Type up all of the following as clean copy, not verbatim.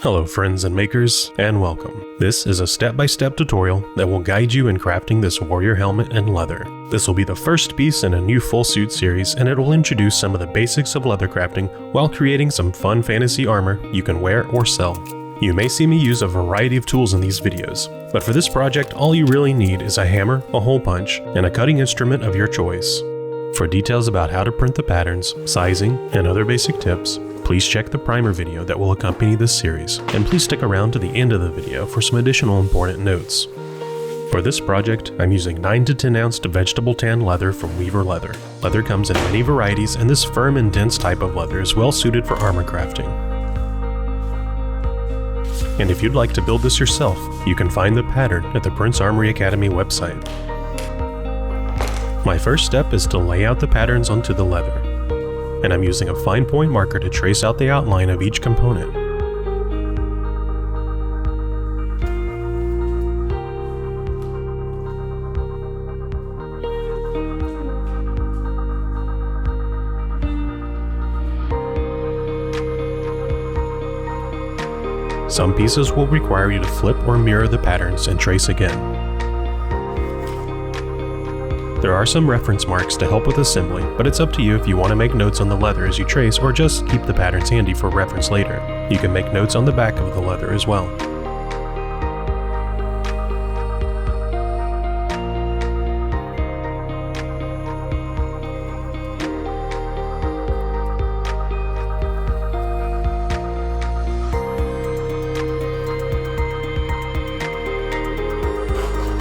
Hello friends and makers, and welcome. This is a step-by-step tutorial that will guide you in crafting this warrior helmet in leather. This will be the first piece in a new full suit series, and it will introduce some of the basics of leather crafting while creating some fun fantasy armor you can wear or sell. You may see me use a variety of tools in these videos, but for this project all you really need is a hammer, a hole punch, and a cutting instrument of your choice. For details about how to print the patterns, sizing, and other basic tips, please check the primer video that will accompany this series, and please stick around to the end of the video for some additional important notes. For this project, I'm using 9 to 10 ounce vegetable tan leather from Weaver Leather. Leather comes in many varieties, and this firm and dense type of leather is well suited for armor crafting. And if you'd like to build this yourself, you can find the pattern at the Prince Armory Academy website. My first step is to lay out the patterns onto the leather, and I'm using a fine point marker to trace out the outline of each component. Some pieces will require you to flip or mirror the patterns and trace again. There are some reference marks to help with assembly, but it's up to you if you want to make notes on the leather as you trace or just keep the patterns handy for reference later. You can make notes on the back of the leather as well.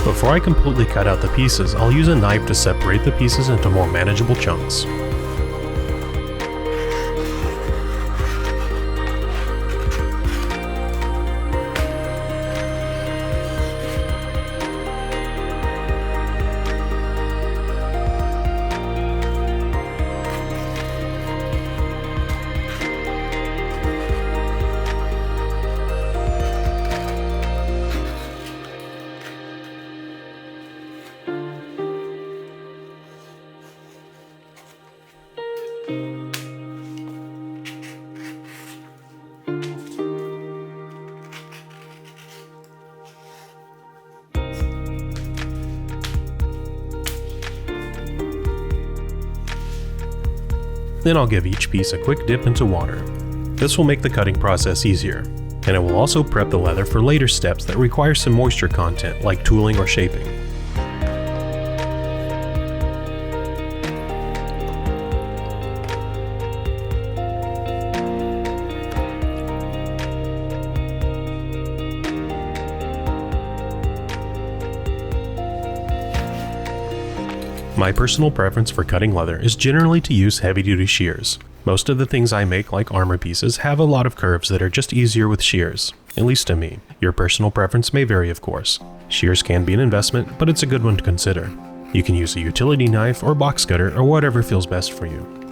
Before I completely cut out the pieces, I'll use a knife to separate the pieces into more manageable chunks. Then I'll give each piece a quick dip into water. This will make the cutting process easier, and it will also prep the leather for later steps that require some moisture content like tooling or shaping. My personal preference for cutting leather is generally to use heavy-duty shears. Most of the things I make, like armor pieces, have a lot of curves that are just easier with shears, at least to me. Your personal preference may vary, of course. Shears can be an investment, but it's a good one to consider. You can use a utility knife or box cutter or whatever feels best for you.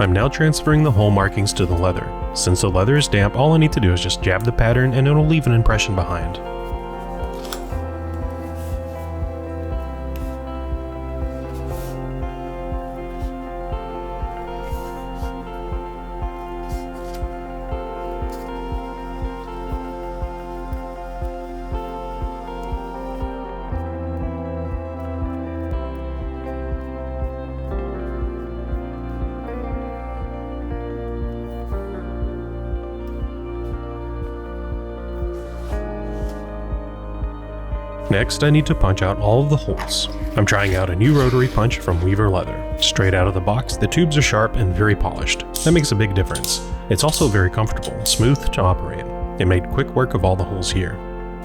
I'm now transferring the hole markings to the leather. Since the leather is damp, all I need to do is just jab the pattern and it'll leave an impression behind. Next, I need to punch out all of the holes. I'm trying out a new rotary punch from Weaver Leather. Straight out of the box, the tubes are sharp and very polished. That makes a big difference. It's also very comfortable and smooth to operate. It made quick work of all the holes here.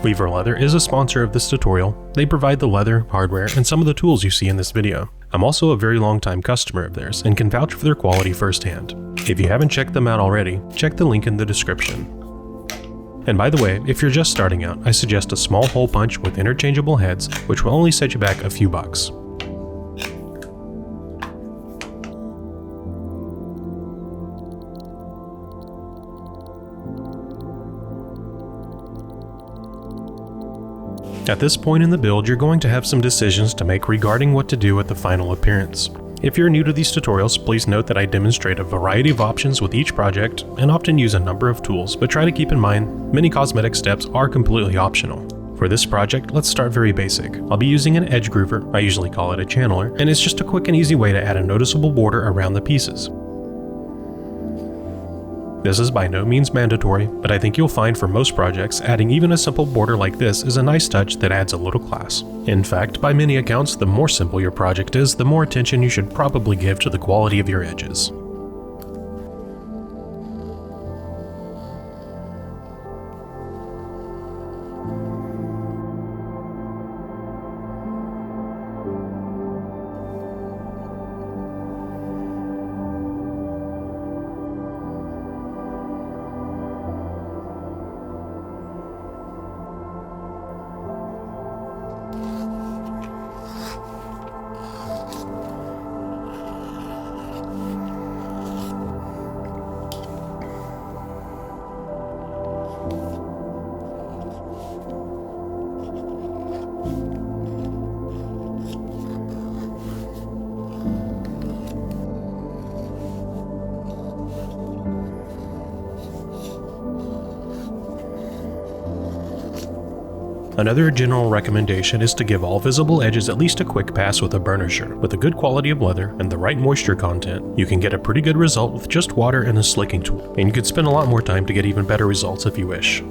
Weaver Leather is a sponsor of this tutorial. They provide the leather, hardware, and some of the tools you see in this video. I'm also a very long-time customer of theirs and can vouch for their quality firsthand. If you haven't checked them out already, check the link in the description. And by the way, if you're just starting out, I suggest a small hole punch with interchangeable heads, which will only set you back a few bucks. At this point in the build, you're going to have some decisions to make regarding what to do with the final appearance. If you're new to these tutorials, please note that I demonstrate a variety of options with each project and often use a number of tools, but try to keep in mind many cosmetic steps are completely optional. For this project, let's start very basic. I'll be using an edge groover, I usually call it a channeler, and it's just a quick and easy way to add a noticeable border around the pieces. This is by no means mandatory, but I think you'll find for most projects, adding even a simple border like this is a nice touch that adds a little class. In fact, by many accounts, the more simple your project is, the more attention you should probably give to the quality of your edges. Another general recommendation is to give all visible edges at least a quick pass with a burnisher. With a good quality of leather and the right moisture content, you can get a pretty good result with just water and a slicking tool, and you could spend a lot more time to get even better results if you wish.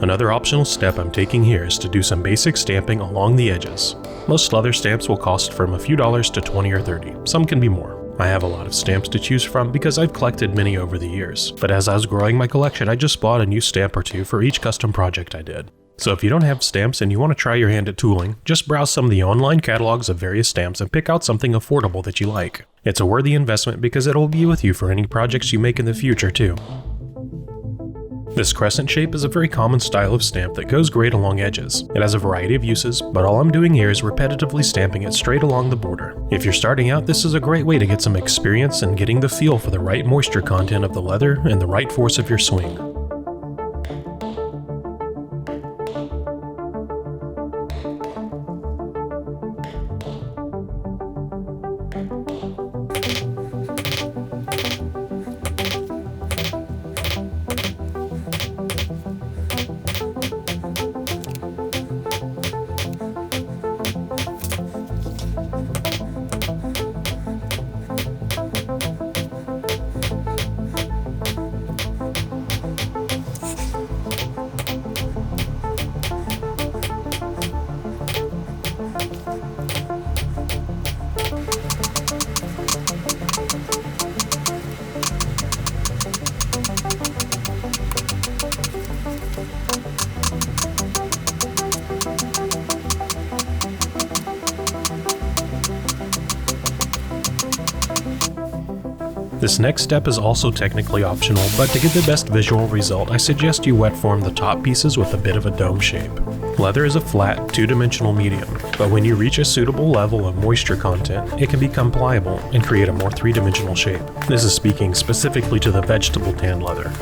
Another optional step I'm taking here is to do some basic stamping along the edges. Most leather stamps will cost from a few dollars to 20 or 30, some can be more. I have a lot of stamps to choose from because I've collected many over the years, but as I was growing my collection I just bought a new stamp or two for each custom project I did. So if you don't have stamps and you want to try your hand at tooling, just browse some of the online catalogs of various stamps and pick out something affordable that you like. It's a worthy investment because it'll be with you for any projects you make in the future too. This crescent shape is a very common style of stamp that goes great along edges. It has a variety of uses, but all I'm doing here is repetitively stamping it straight along the border. If you're starting out, this is a great way to get some experience in getting the feel for the right moisture content of the leather and the right force of your swing. This next step is also technically optional, but to get the best visual result, I suggest you wet form the top pieces with a bit of a dome shape. Leather is a flat, two-dimensional medium, but when you reach a suitable level of moisture content, it can become pliable and create a more three-dimensional shape. This is speaking specifically to the vegetable tanned leather.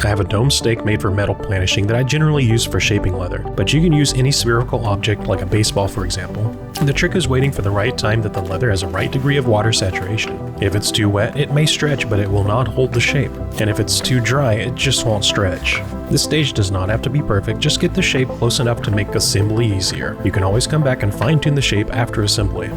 I have a dome stake made for metal planishing that I generally use for shaping leather, but you can use any spherical object like a baseball for example. The trick is waiting for the right time that the leather has a right degree of water saturation. If it's too wet, it may stretch but it will not hold the shape, and if it's too dry, it just won't stretch. This stage does not have to be perfect, just get the shape close enough to make assembly easier. You can always come back and fine-tune the shape after assembly.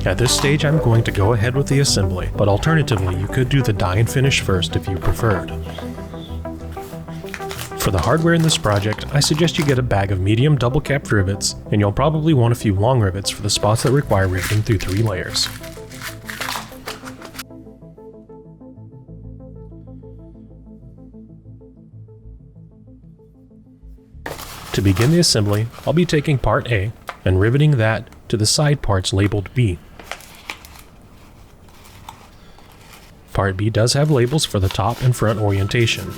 At this stage I'm going to go ahead with the assembly, but alternatively you could do the dye and finish first if you preferred. For the hardware in this project, I suggest you get a bag of medium double-capped rivets, and you'll probably want a few long rivets for the spots that require riveting through 3 layers. To begin the assembly, I'll be taking part A and riveting that to the side parts labeled B. Part B does have labels for the top and front orientation.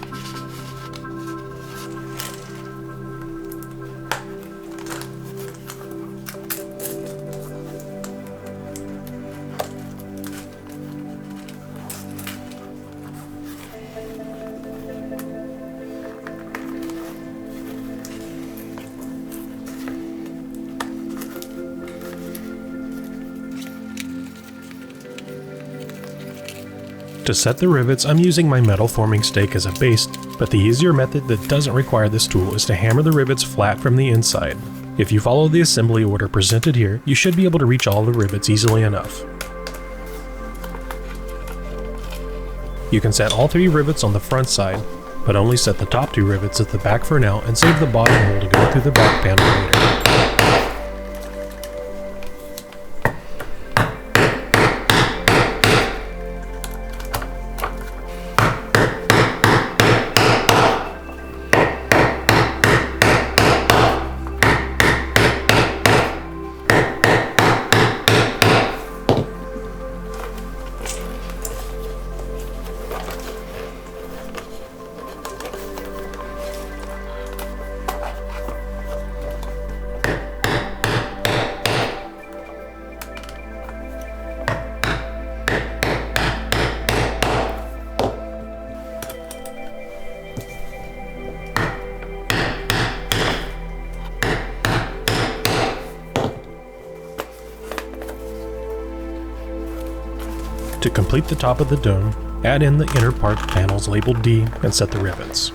To set the rivets, I'm using my metal forming stake as a base, but the easier method that doesn't require this tool is to hammer the rivets flat from the inside. If you follow the assembly order presented here, you should be able to reach all the rivets easily enough. You can set all 3 rivets on the front side, but only set the top 2 rivets at the back for now and save the bottom hole to go through the back panel later. To complete the top of the dome, add in the inner part panels labeled D and set the rivets.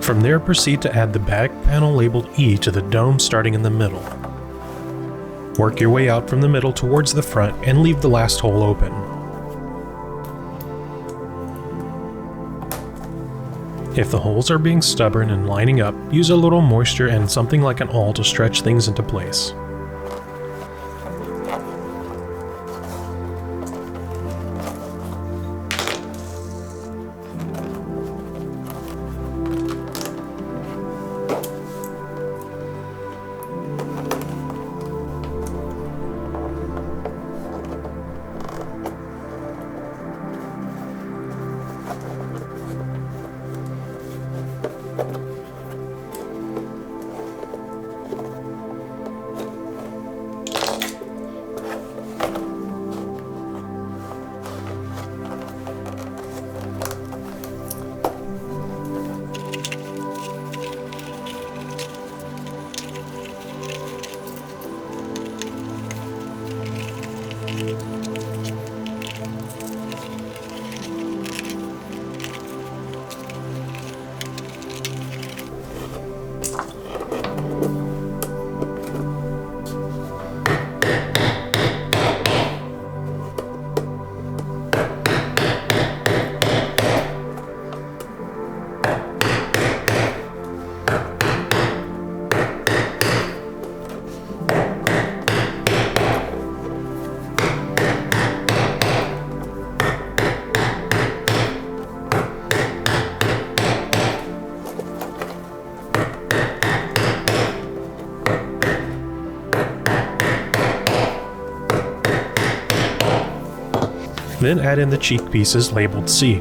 From there, proceed to add the back panel labeled E to the dome starting in the middle. Work your way out from the middle towards the front and leave the last hole open. If the holes are being stubborn and lining up, use a little moisture and something like an awl to stretch things into place. Then add in the cheek pieces labeled C.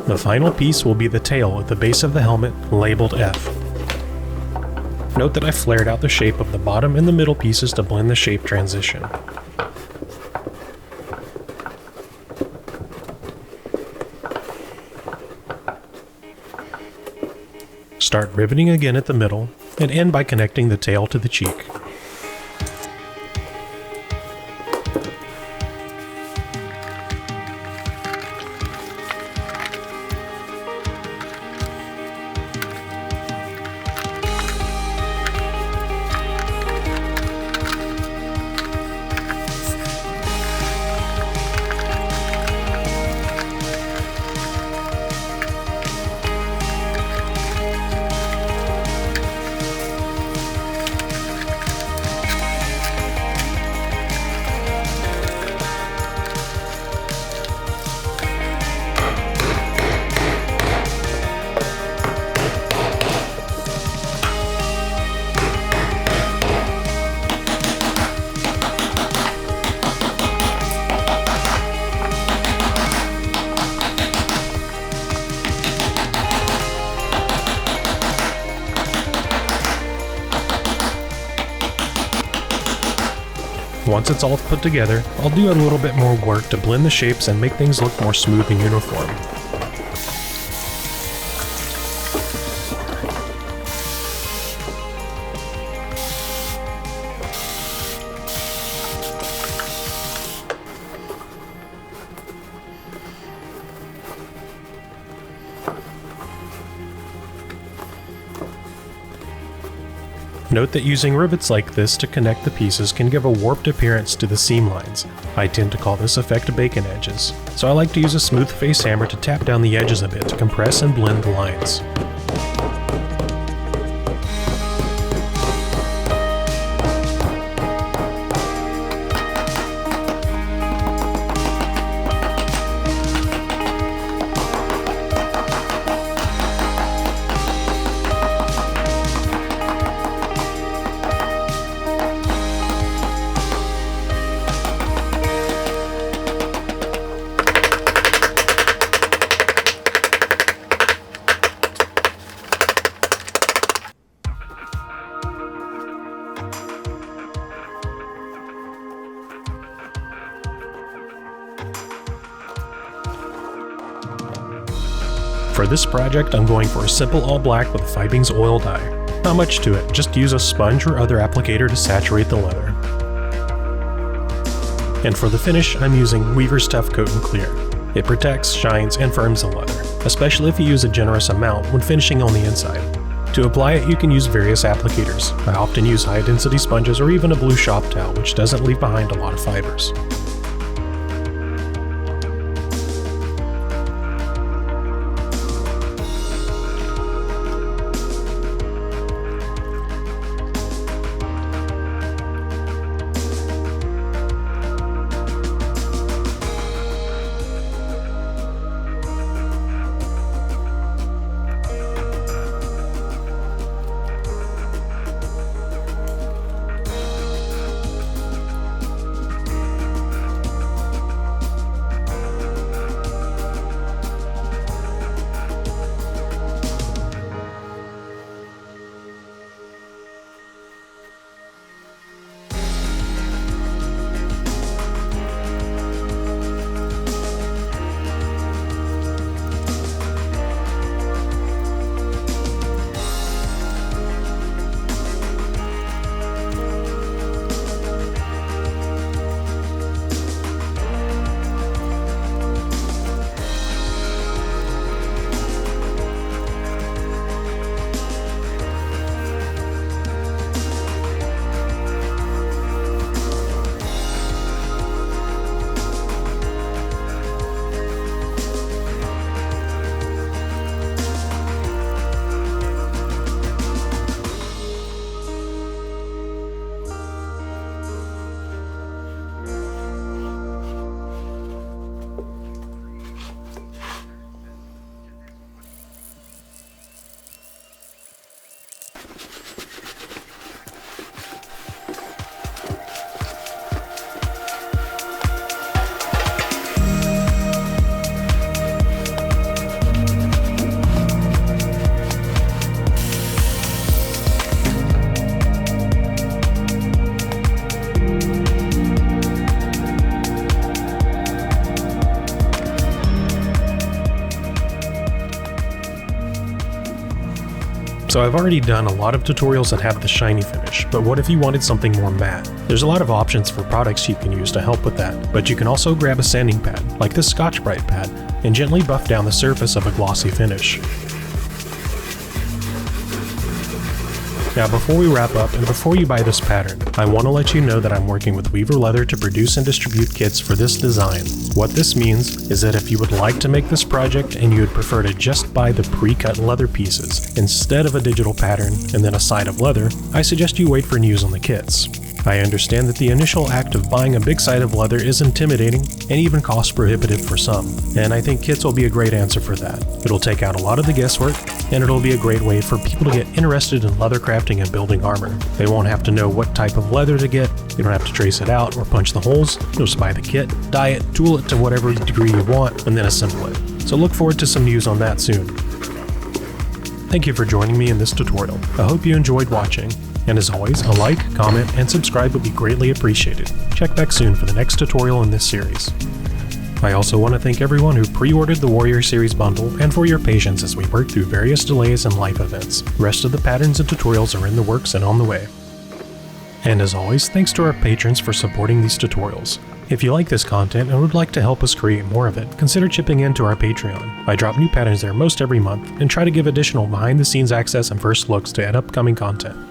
The final piece will be the tail at the base of the helmet, labeled F. Note that I flared out the shape of the bottom and the middle pieces to blend the shape transition. Start riveting again at the middle, and end by connecting the tail to the cheek. Once it's all put together, I'll do a little bit more work to blend the shapes and make things look more smooth and uniform. Note that using rivets like this to connect the pieces can give a warped appearance to the seam lines. I tend to call this effect bacon edges, so I like to use a smooth face hammer to tap down the edges a bit to compress and blend the lines. For this project, I'm going for a simple all black with Fibing's oil dye. Not much to it, just use a sponge or other applicator to saturate the leather. And for the finish, I'm using Weaver's Tough Coat and Clear. It protects, shines, and firms the leather, especially if you use a generous amount when finishing on the inside. To apply it, you can use various applicators. I often use high-density sponges or even a blue shop towel, which doesn't leave behind a lot of fibers. So I've already done a lot of tutorials that have the shiny finish, but what if you wanted something more matte? There's a lot of options for products you can use to help with that, but you can also grab a sanding pad, like this Scotch-Brite pad, and gently buff down the surface of a glossy finish. Now before we wrap up and before you buy this pattern, I want to let you know that I'm working with Weaver Leather to produce and distribute kits for this design. What this means is that if you would like to make this project and you would prefer to just buy the pre-cut leather pieces instead of a digital pattern and then a side of leather, I suggest you wait for news on the kits. I understand that the initial act of buying a big side of leather is intimidating and even cost prohibitive for some, and I think kits will be a great answer for that. It'll take out a lot of the guesswork, and it'll be a great way for people to get interested in leather crafting and building armor. They won't have to know what type of leather to get, you don't have to trace it out or punch the holes, you'll just buy the kit, dye it, tool it to whatever degree you want, and then assemble it. So look forward to some news on that soon. Thank you for joining me in this tutorial. I hope you enjoyed watching. And as always, a like, comment, and subscribe would be greatly appreciated. Check back soon for the next tutorial in this series. I also want to thank everyone who pre-ordered the Warrior Series bundle and for your patience as we work through various delays and life events. The rest of the patterns and tutorials are in the works and on the way. And as always, thanks to our patrons for supporting these tutorials. If you like this content and would like to help us create more of it, consider chipping into our Patreon. I drop new patterns there most every month and try to give additional behind the scenes access and first looks to upcoming content.